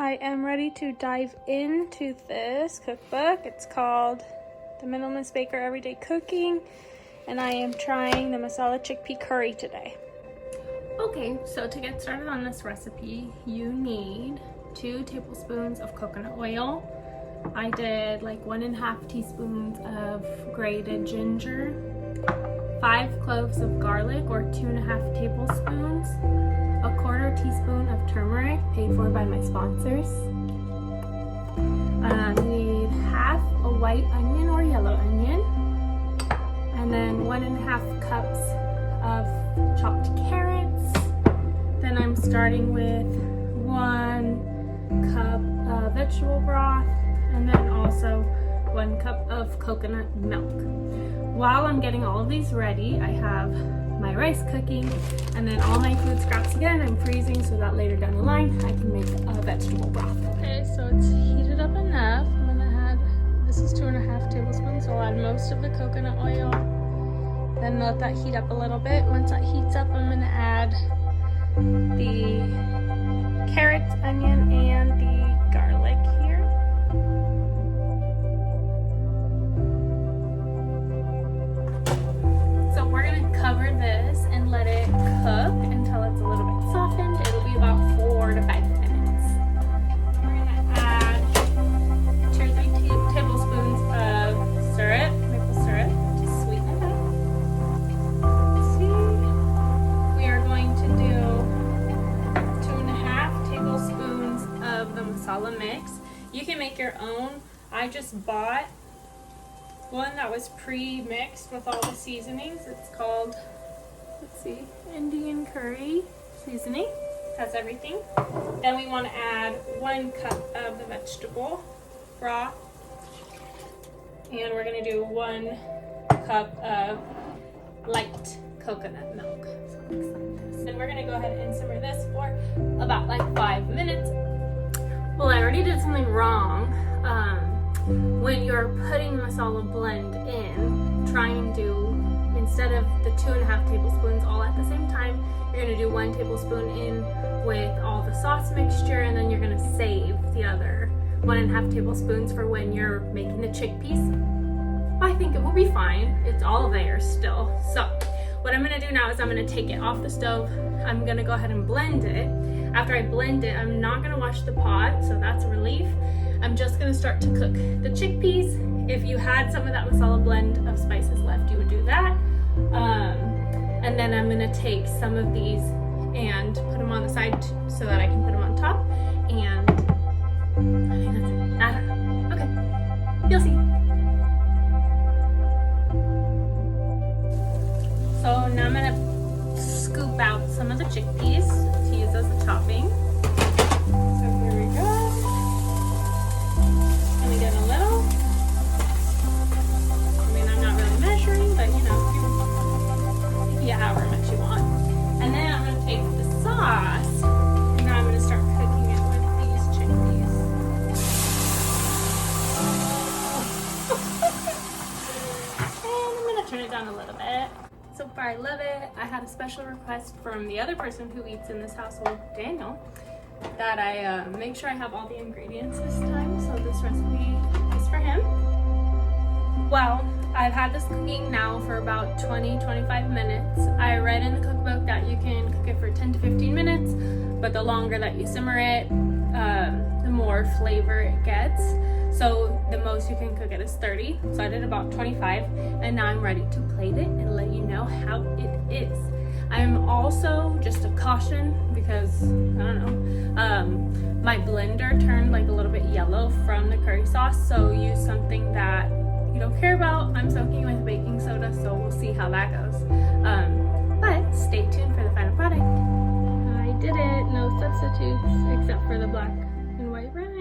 I am ready to dive into this cookbook. It's called The Minimalist Baker Everyday Cooking, and I am trying the Masala Chickpea Curry today. Okay, so to get started on this recipe, you need 2 tablespoons of coconut oil. I did like 1.5 teaspoons of grated ginger, 5 cloves of garlic or 2.5 tablespoons, 1/4 teaspoon of turmeric, paid for by my sponsors. You need half a white onion or yellow onion, and then 1.5 cups of chopped carrots. Then I'm starting with 1 cup of vegetable broth, and then also 1 cup of coconut milk. While I'm getting all of these ready, I have my rice cooking, and then all my food scraps again I'm freezing so that later down the line I can make a vegetable broth. Okay, so it's heated up enough. I'm gonna add, this is 2.5 tablespoons, so I'll add most of the coconut oil, then let that heat up a little bit. Once that heats up, I'm gonna add the carrots, onion, and the garlic here. So we're gonna cover this and let it cook until it's a little bit softened. It'll be about 4 to 5 minutes. We're gonna add 2 or 3 tablespoons of syrup, maple syrup, to sweeten it up. Let's see. We are going to do 2.5 tablespoons of the masala mix. You can make your own. I just bought one that was pre-mixed with all the seasonings. It's called, let's see, Indian curry seasoning. It has everything. Then we want to add 1 cup of the vegetable broth, and we're going to do 1 cup of light coconut milk. So it looks like this. Then we're going to go ahead and simmer this for about like 5 minutes. Well, I already did something wrong. When you're putting the masala blend in, try and do, instead of the 2.5 tablespoons all at the same time, you're going to do 1 tablespoon in with all the sauce mixture, and then you're going to save the other 1.5 tablespoons for when you're making the chickpeas. I think it will be fine. It's all there still. So what I'm going to do now is I'm going to take it off the stove. I'm going to go ahead and blend it. After I blend it, I'm not going to wash the pot, so that's a relief. I'm just going to start to cook the chickpeas. If you had some of that masala blend of spices left, you would do that. And then I'm going to take some of these and put them on the side so that I can put them on top. And I think that's it. I don't know. Okay, you'll see. So now I'm going to scoop out some of the chickpeas to use as a topping. So here we go. Let me get a little. I mean, I'm not really measuring, but you know, you can get however much you want. And then I'm going to take the sauce, and now I'm going to start cooking it with these chickpeas. And I'm going to turn it down a little bit. So far I love it. I had a special request from the other person who eats in this household, Daniel, that I make sure I have all the ingredients this time. So this recipe is for him. Well, I've had this cooking now for about 20-25 minutes. I read in the cookbook that you can cook it for 10 to 15 minutes, but the longer that you simmer it, the more flavor it gets. So the most you can cook it is 30. So I did about 25, and now I'm ready to plate it and let you know how it is. I'm also, just a caution, because, I don't know, my blender turned like a little bit yellow from the curry sauce, so use something that you don't care about. I'm soaking with baking soda, so we'll see how that goes. But stay tuned for the final product. I did it, no substitutes except for the black and white rice.